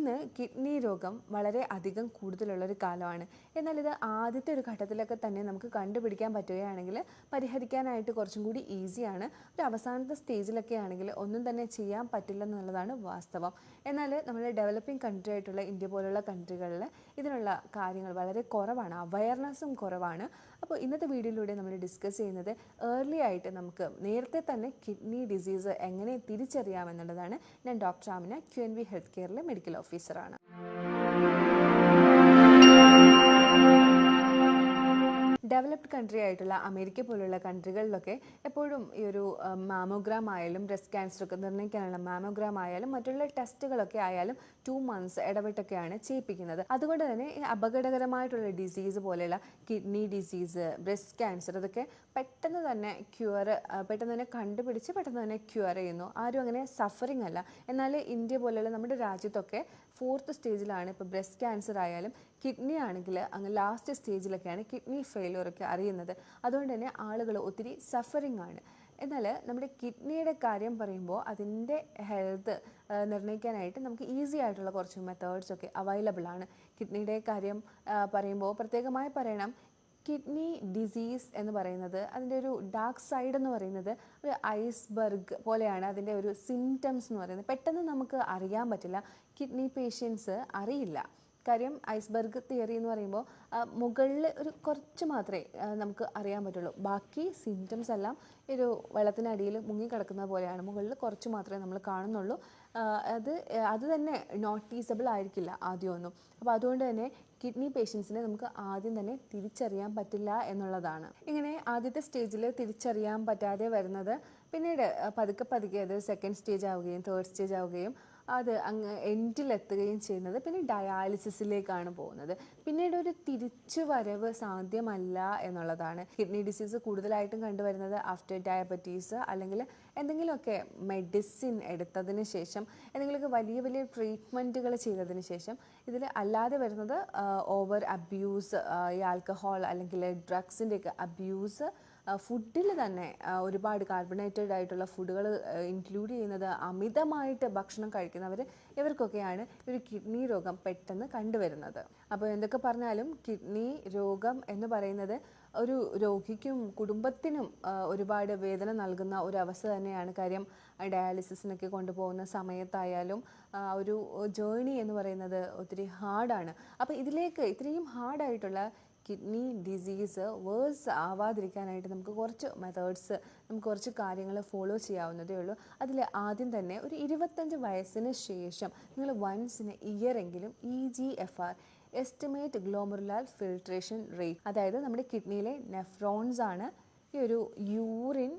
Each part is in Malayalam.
ഇന്ന് കിഡ്നി രോഗം വളരെ അധികം കൂടുതലുള്ളൊരു കാലമാണ്. എന്നാൽ ഇത് ആദ്യത്തെ ഒരു ഘട്ടത്തിലൊക്കെ തന്നെ നമുക്ക് കണ്ടുപിടിക്കാൻ പറ്റുകയാണെങ്കിൽ പരിഹരിക്കാനായിട്ട് കുറച്ചും കൂടി ഈസിയാണ്. ഒരു അവസാനത്തെ സ്റ്റേജിലൊക്കെ ആണെങ്കിൽ ഒന്നും തന്നെ ചെയ്യാൻ പറ്റില്ലെന്നുള്ളതാണ് വാസ്തവം. എന്നാൽ നമ്മുടെ ഡെവലപ്പിംഗ് കൺട്രി ആയിട്ടുള്ള ഇന്ത്യ പോലുള്ള കൺട്രികളിൽ ഇതിനുള്ള കാര്യങ്ങൾ വളരെ കുറവാണ്, അവയർനെസ്സും കുറവാണ്. അപ്പോൾ ഇന്നത്തെ വീഡിയോയിലൂടെ നമ്മൾ ഡിസ്കസ് ചെയ്യുന്നത് ഏർലി ആയിട്ട് നമുക്ക് നേരത്തെ തന്നെ കിഡ്നി ഡിസീസ് എങ്ങനെ തിരിച്ചറിയാമെന്നുള്ളതാണ്. ഞാൻ ഡോക്ടർ ആമിന, QNB ഹെൽത്ത് കെയറിലെ മെഡിക്കൽ ഓഫീസറാണ്. ഡെവലപ്ഡ് കൺട്രി ആയിട്ടുള്ള അമേരിക്ക പോലുള്ള കൺട്രികളിലൊക്കെ എപ്പോഴും ഈ ഒരു മാമോഗ്രാം ആയാലും ബ്രസ്റ്റ് ക്യാൻസറൊക്കെ നിർണ്ണയിക്കാനുള്ള മാമോഗ്രാം ആയാലും മറ്റുള്ള ടെസ്റ്റുകളൊക്കെ ആയാലും 2 months ഇടവിട്ടൊക്കെയാണ് ചെയ്യിപ്പിക്കുന്നത്. അതുകൊണ്ട് തന്നെ ഈ അപകടകരമായിട്ടുള്ള ഡിസീസ് പോലെയുള്ള കിഡ്നി ഡിസീസ്, ബ്രസ്റ്റ് ക്യാൻസർ ഇതൊക്കെ പെട്ടെന്ന് തന്നെ പെട്ടെന്ന് തന്നെ കണ്ടുപിടിച്ച് പെട്ടെന്ന് തന്നെ ക്യൂർ ചെയ്യുന്നു. ആരും അങ്ങനെ സഫറിങ് അല്ല. എന്നാൽ ഇന്ത്യ പോലെയുള്ള നമ്മുടെ രാജ്യത്തൊക്കെ 4th സ്റ്റേജിലാണ് ഇപ്പോൾ ബ്രസ്റ്റ് ക്യാൻസർ ആയാലും കിഡ്നി ആണെങ്കിൽ അങ്ങ് ലാസ്റ്റ് സ്റ്റേജിലൊക്കെയാണ് കിഡ്നി ഫെയിലിയറൊക്കെ അറിയുന്നത്. അതുകൊണ്ട് തന്നെ ആളുകൾ ഒത്തിരി സഫറിങ് ആണ്. എന്നാൽ നമ്മുടെ കിഡ്നിയുടെ കാര്യം പറയുമ്പോൾ അതിൻ്റെ ഹെൽത്ത് നിർണ്ണയിക്കാനായിട്ട് നമുക്ക് ഈസി ആയിട്ടുള്ള കുറച്ച് മെത്തേഡ്സൊക്കെ അവൈലബിൾ ആണ്. കിഡ്നിയുടെ കാര്യം പറയുമ്പോൾ പ്രത്യേകമായി പറയണം, കിഡ്നി ഡിസീസ് എന്ന് പറയുന്നത് അതിൻ്റെ ഒരു ഡാർക്ക് സൈഡ് എന്ന് പറയുന്നത് ഒരു ഐസ്ബർഗ് പോലെയാണ്. അതിൻ്റെ ഒരു സിംറ്റംസ് എന്ന് പറയുന്നത് പെട്ടെന്ന് നമുക്ക് അറിയാൻ പറ്റില്ല. കിഡ്നി പേഷ്യൻസ് അറിയില്ല. കാര്യം ഐസ്ബർഗ് തിയറി എന്ന് പറയുമ്പോൾ മുകളിൽ ഒരു കുറച്ച് മാത്രമേ നമുക്ക് അറിയാൻ പറ്റുള്ളൂ. ബാക്കി സിംറ്റംസ് എല്ലാം ഒരു വെള്ളത്തിനടിയിൽ മുങ്ങിക്കിടക്കുന്ന പോലെയാണ്. മുകളിൽ കുറച്ച് മാത്രമേ നമ്മൾ കാണുന്നുള്ളൂ. അത് തന്നെ നോട്ടീസബിൾ ആയിരിക്കില്ല ആദ്യമൊന്നും. അപ്പോൾ അതുകൊണ്ട് തന്നെ കിഡ്നി പേഷ്യൻസിനെ നമുക്ക് ആദ്യം തന്നെ തിരിച്ചറിയാൻ പറ്റില്ല എന്നുള്ളതാണ്. ഇങ്ങനെ ആദ്യത്തെ സ്റ്റേജിൽ തിരിച്ചറിയാൻ പറ്റാതെ വരുന്നത് പിന്നീട് പതുക്കെ അത് 2nd സ്റ്റേജ് ആവുകയും 3rd സ്റ്റേജ് ആവുകയും അത് അങ്ങ് എൻഡിലെത്തുകയും ചെയ്യുന്നത് പിന്നെ ഡയാലിസിസിലേക്കാണ് പോകുന്നത്. പിന്നീട് ഒരു തിരിച്ചു വരവ് സാധ്യമല്ല എന്നുള്ളതാണ്. കിഡ്നി ഡിസീസ് കൂടുതലായിട്ടും കണ്ടുവരുന്നത് ആഫ്റ്റർ ഡയബറ്റീസ് അല്ലെങ്കിൽ എന്തെങ്കിലുമൊക്കെ മെഡിസിൻ എടുത്തതിന് ശേഷം, എന്തെങ്കിലുമൊക്കെ വലിയ ട്രീറ്റ്മെൻറ്റുകൾ ചെയ്തതിന് ശേഷം. ഇതിൽ അല്ലാതെ വരുന്നത് ഓവർ അബ്യൂസ്, ഈ ആൽക്കഹോൾ അല്ലെങ്കിൽ ഡ്രഗ്സിൻ്റെയൊക്കെ അബ്യൂസ്, ഫുഡിൽ തന്നെ ഒരുപാട് കാർബണേറ്റഡ് ആയിട്ടുള്ള ഫുഡുകൾ ഇൻക്ലൂഡ് ചെയ്യുന്നത്, അമിതമായിട്ട് ഭക്ഷണം കഴിക്കുന്നവർ, ഇവർക്കൊക്കെയാണ് ഒരു കിഡ്നി രോഗം പെട്ടെന്ന് കണ്ടുവരുന്നത്. അപ്പോൾ എന്തൊക്കെ പറഞ്ഞാലും കിഡ്നി രോഗം എന്ന് പറയുന്നത് ഒരു രോഗിക്കും കുടുംബത്തിനും ഒരുപാട് വേദന നൽകുന്ന ഒരു അവസ്ഥ തന്നെയാണ്. കാര്യം ഡയാലിസിസിനൊക്കെ കൊണ്ടുപോകുന്ന സമയത്തായാലും ഒരു ജേർണി എന്ന് പറയുന്നത് ഒത്തിരി ഹാർഡാണ്. അപ്പോൾ ഇതിലേക്ക് ഇത്രയും ഹാർഡായിട്ടുള്ള കിഡ്നി ഡിസീസ് വേഴ്സ് ആവാതിരിക്കാനായിട്ട് നമുക്ക് കുറച്ച് മെത്തേഡ്സ്, നമുക്ക് കുറച്ച് കാര്യങ്ങൾ ഫോളോ ചെയ്യാവുന്നതേ ഉള്ളൂ. അതിൽ ആദ്യം തന്നെ ഒരു 25 വയസ്സിന് ശേഷം നിങ്ങൾ വൺസ് ഇൻ എ ഇയർ എങ്കിലും EGFR, estimate glomerular filtration rate, അതായത് നമ്മുടെ കിഡ്നിയിലെ നെഫ്രോൺസ് ആണ് ഈ ഒരു യൂറിൻ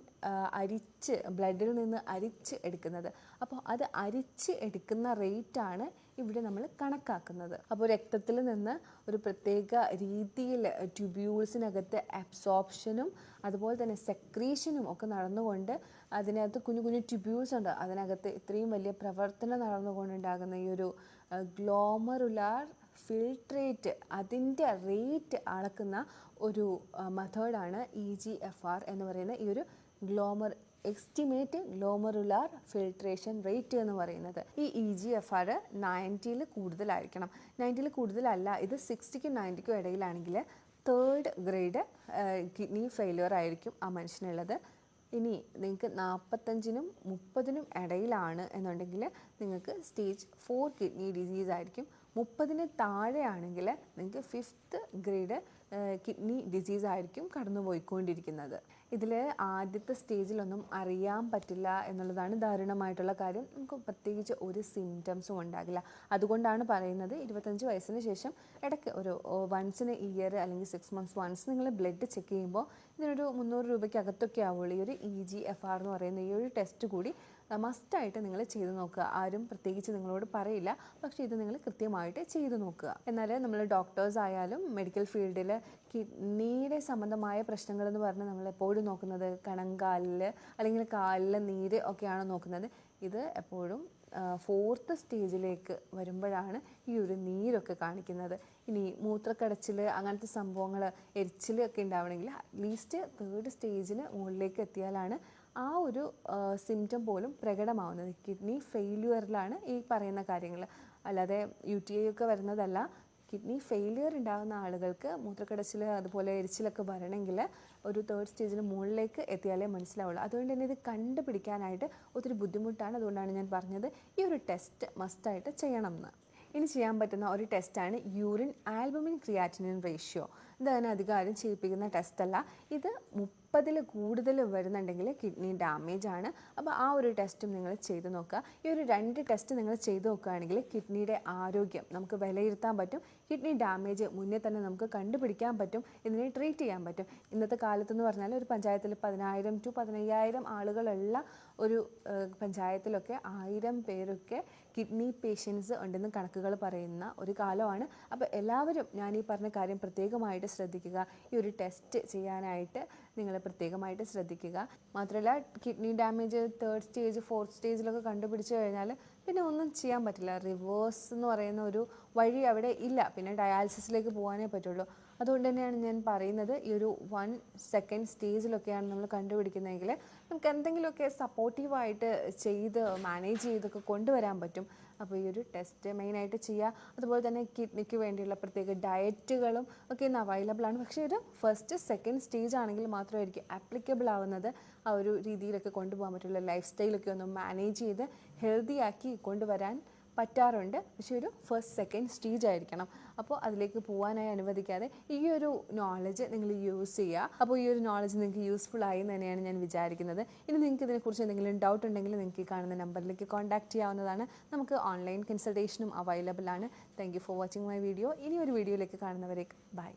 ബ്ലഡിൽ നിന്ന് അരിച്ച് എടുക്കുന്നത്. അപ്പോൾ അത് അരിച്ച് എടുക്കുന്ന റേറ്റാണ് ഇവിടെ നമ്മൾ കണക്കാക്കുന്നത്. അപ്പോൾ രക്തത്തിൽ നിന്ന് ഒരു പ്രത്യേക രീതിയിൽ ട്യൂബ്യൂൾസിനകത്ത് അബ്സോർപ്ഷനും അതുപോലെ തന്നെ സെക്രീഷനും ഒക്കെ നടന്നുകൊണ്ട് അതിനകത്ത് കുഞ്ഞു ട്യൂബ്യൂൾസ് ഉണ്ട്. അതിനകത്ത് ഇത്രയും വലിയ പ്രവർത്തനം നടന്നുകൊണ്ടുണ്ടാകുന്ന ഈ ഒരു ഗ്ലോമറുലാർ ഫിൽട്രേറ്റ്, അതിൻ്റെ റേറ്റ് അളക്കുന്ന ഒരു മെത്തേഡാണ് EGFR എന്ന് പറയുന്ന ഈ ഒരു എസ്റ്റിമേറ്റ് ഗ്ലോമറുലാർ ഫിൽട്രേഷൻ റേറ്റ് എന്ന് പറയുന്നത്. ഈ EGFR 90-ൽ കൂടുതലായിരിക്കണം. 90-ൽ കൂടുതലല്ല, ഇത് 60-ക്കും 90-ക്കും ഇടയിലാണെങ്കിൽ 3rd ഗ്രേഡ് കിഡ്നി ഫെയിലിയർ ആയിരിക്കും ആ മനുഷ്യനുള്ളത്. ഇനി നിങ്ങൾക്ക് 45-നും 30-നും ഇടയിലാണ് എന്നുണ്ടെങ്കിൽ നിങ്ങൾക്ക് സ്റ്റേജ് 4 കിഡ്നി ഡിസീസ് ആയിരിക്കും. 30-ന് താഴെയാണെങ്കിൽ നിങ്ങൾക്ക് 5th ഗ്രേഡ് കിഡ്നി ഡിസീസ് ആയിരിക്കും കടന്നുപോയിക്കൊണ്ടിരിക്കുന്നത്. ഇതിൽ ആദ്യത്തെ സ്റ്റേജിലൊന്നും അറിയാൻ പറ്റില്ല എന്നുള്ളതാണ് ദാരുണമായിട്ടുള്ള കാര്യം. നമുക്ക് പ്രത്യേകിച്ച് ഒരു സിംറ്റംസും ഉണ്ടാകില്ല. അതുകൊണ്ടാണ് പറയുന്നത് 25 വയസ്സിന് ശേഷം ഇടയ്ക്ക് ഒരു വൺസ് ഇൻ എ ഇയർ അല്ലെങ്കിൽ 6 months വൺസ് നിങ്ങൾ ബ്ലഡ് ചെക്ക് ചെയ്യുമ്പോൾ ഇതിനൊരു 300 രൂപയ്ക്ക് അകത്തൊക്കെ ആവുള്ളൂ. ഈ ഒരു EGFR എന്ന് പറയുന്ന ഈ ഒരു ടെസ്റ്റ് കൂടി മസ്റ്റായിട്ട് നിങ്ങൾ ചെയ്ത് നോക്കുക. ആരും പ്രത്യേകിച്ച് നിങ്ങളോട് പറയില്ല, പക്ഷേ ഇത് നിങ്ങൾ കൃത്യമായിട്ട് ചെയ്ത് നോക്കുക. എന്നാൽ നമ്മൾ ഡോക്ടേഴ്സ് ആയാലും മെഡിക്കൽ ഫീൽഡിൽ കിഡ്നിയുടെ സംബന്ധമായ പ്രശ്നങ്ങളെന്ന് പറഞ്ഞാൽ നമ്മളെപ്പോഴും നോക്കുന്നത് കണങ്കാലിൽ അല്ലെങ്കിൽ കാലിലെ നീര് ഒക്കെയാണ് നോക്കുന്നത്. ഇത് എപ്പോഴും 4th സ്റ്റേജിലേക്ക് വരുമ്പോഴാണ് ഈ ഒരു നീരൊക്കെ കാണിക്കുന്നത്. ഇനി മൂത്രക്കടച്ചിൽ, അങ്ങനത്തെ സംഭവങ്ങൾ, എരിച്ചിലൊക്കെ ഉണ്ടാവണമെങ്കിൽ അറ്റ്ലീസ്റ്റ് 3rd സ്റ്റേജിന് മുകളിലേക്ക് എത്തിയാലാണ് ആ ഒരു സിംറ്റം പോലും പ്രകടമാവുന്നത്. കിഡ്നി ഫെയിലിയറിലാണ് ഈ പറയുന്ന കാര്യങ്ങൾ. അല്ലാതെ UTI ഒക്കെ വരുന്നതല്ല. കിഡ്നി ഫെയിലിയർ ഉണ്ടാകുന്ന ആളുകൾക്ക് മൂത്രക്കടച്ചിൽ അതുപോലെ എരിച്ചിലൊക്കെ വരണമെങ്കിൽ ഒരു 3rd സ്റ്റേജിന് മുകളിലേക്ക് എത്തിയാലേ മനസ്സിലാവുള്ളൂ. അതുകൊണ്ട് തന്നെ ഇത് കണ്ടുപിടിക്കാനായിട്ട് ഒത്തിരി ബുദ്ധിമുട്ടാണ്. അതുകൊണ്ടാണ് ഞാൻ പറഞ്ഞത് ഈ ഒരു ടെസ്റ്റ് മസ്റ്റായിട്ട് ചെയ്യണം എന്ന്. ഇനി ചെയ്യാൻ പറ്റുന്ന ഒരു ടെസ്റ്റാണ് യൂറിൻ ആൽബുമിൻ ക്രിയാറ്റിനിൻ റേഷ്യോ. ഇതങ്ങനെ അധികം ആരും ചെയ്യിപ്പിക്കുന്ന ടെസ്റ്റല്ല. ഇത് 30-ൽ കൂടുതൽ വരുന്നുണ്ടെങ്കിൽ കിഡ്നി ഡാമേജ് ആണ്. അപ്പോൾ ആ ഒരു ടെസ്റ്റും നിങ്ങൾ ചെയ്ത് നോക്കുക. ഈ ഒരു 2 ടെസ്റ്റ് നിങ്ങൾ ചെയ്ത് നോക്കുകയാണെങ്കിൽ കിഡ്നിയുടെ ആരോഗ്യം നമുക്ക് വിലയിരുത്താൻ പറ്റും. കിഡ്നി ഡാമേജ് മുന്നേ തന്നെ നമുക്ക് കണ്ടുപിടിക്കാൻ പറ്റും. ഇതിനെ ട്രീറ്റ് ചെയ്യാൻ പറ്റും. ഇന്നത്തെ കാലത്തെന്ന് പറഞ്ഞാൽ ഒരു പഞ്ചായത്തിൽ 10,000 to 15,000 ആളുകളുള്ള ഒരു പഞ്ചായത്തിലൊക്കെ 1000 പേരൊക്കെ കിഡ്നി പേഷ്യൻസ് ഉണ്ടെന്ന് കണക്കുകൾ പറയുന്ന ഒരു കാലമാണ്. അപ്പോൾ എല്ലാവരും ഞാൻ ഈ പറഞ്ഞ കാര്യം പ്രത്യേകമായിട്ട് ശ്രദ്ധിക്കുക. ഈ ഒരു ടെസ്റ്റ് ചെയ്യാനായിട്ട് നിങ്ങൾ പ്രത്യേകമായിട്ട് ശ്രദ്ധിക്കുക. മാത്രമല്ല kidney damage 3rd stage 4th സ്റ്റേജിലൊക്കെ കണ്ടുപിടിച്ച് കഴിഞ്ഞാൽ പിന്നെ ഒന്നും ചെയ്യാൻ പറ്റില്ല. റിവേഴ്സ് എന്ന് പറയുന്ന ഒരു വഴി അവിടെ ഇല്ല. പിന്നെ ഡയാലിസിസിലേക്ക് പോകാനേ പറ്റുള്ളൂ. അതുകൊണ്ട് തന്നെയാണ് ഞാൻ പറയുന്നത് ഈ ഒരു 1-2 സ്റ്റേജിലൊക്കെയാണ് നമ്മൾ കണ്ടുപിടിക്കുന്നതെങ്കിൽ നമുക്ക് എന്തെങ്കിലുമൊക്കെ സപ്പോർട്ടീവായിട്ട് ചെയ്ത് മാനേജ് ചെയ്തൊക്കെ കൊണ്ടുവരാൻ പറ്റും. അപ്പോൾ ഈ ഒരു ടെസ്റ്റ് മെയിനായിട്ട് ചെയ്യുക. അതുപോലെ തന്നെ കിഡ്നിക്ക് വേണ്ടിയുള്ള പ്രത്യേക ഡയറ്റുകളും ഒക്കെ ഇന്ന് അവൈലബിൾ ആണ്. പക്ഷേ ഒരു 1st-2nd സ്റ്റേജ് ആണെങ്കിൽ മാത്രമായിരിക്കും ആപ്ലിക്കബിൾ ആവുന്നത്. ആ ഒരു രീതിയിലൊക്കെ കൊണ്ടുപോകാൻ പറ്റുള്ള ലൈഫ് സ്റ്റൈലൊക്കെ ഒന്ന് മാനേജ് ചെയ്ത് ഹെൽത്തി ആക്കി കൊണ്ടുവരാൻ പറ്റാറുണ്ട്. പക്ഷേ ഒരു 1st-2nd സ്റ്റേജ് ആയിരിക്കണം. അപ്പോൾ അതിലേക്ക് പോകാനായി അനുവദിക്കാതെ ഈ ഒരു നോളജ് നിങ്ങൾ യൂസ് ചെയ്യുക. അപ്പോൾ ഈ ഒരു നോളജ് നിങ്ങൾക്ക് യൂസ്ഫുൾ ആയി എന്ന് തന്നെയാണ് ഞാൻ വിചാരിക്കുന്നത്. ഇനി നിങ്ങൾക്ക് ഇതിനെക്കുറിച്ച് എന്തെങ്കിലും ഡൗട്ട് ഉണ്ടെങ്കിൽ നിങ്ങൾക്ക് ഈ കാണുന്ന നമ്പറിലേക്ക് കോൺടാക്ട് ചെയ്യാവുന്നതാണ്. നമുക്ക് ഓൺലൈൻ കൺസൾട്ടേഷനും അവൈലബിൾ ആണ്. Thank you for watching my video. ഇനി ഒരു വീഡിയോയിലേക്ക് കാണുന്നവരേക്ക് ബൈ.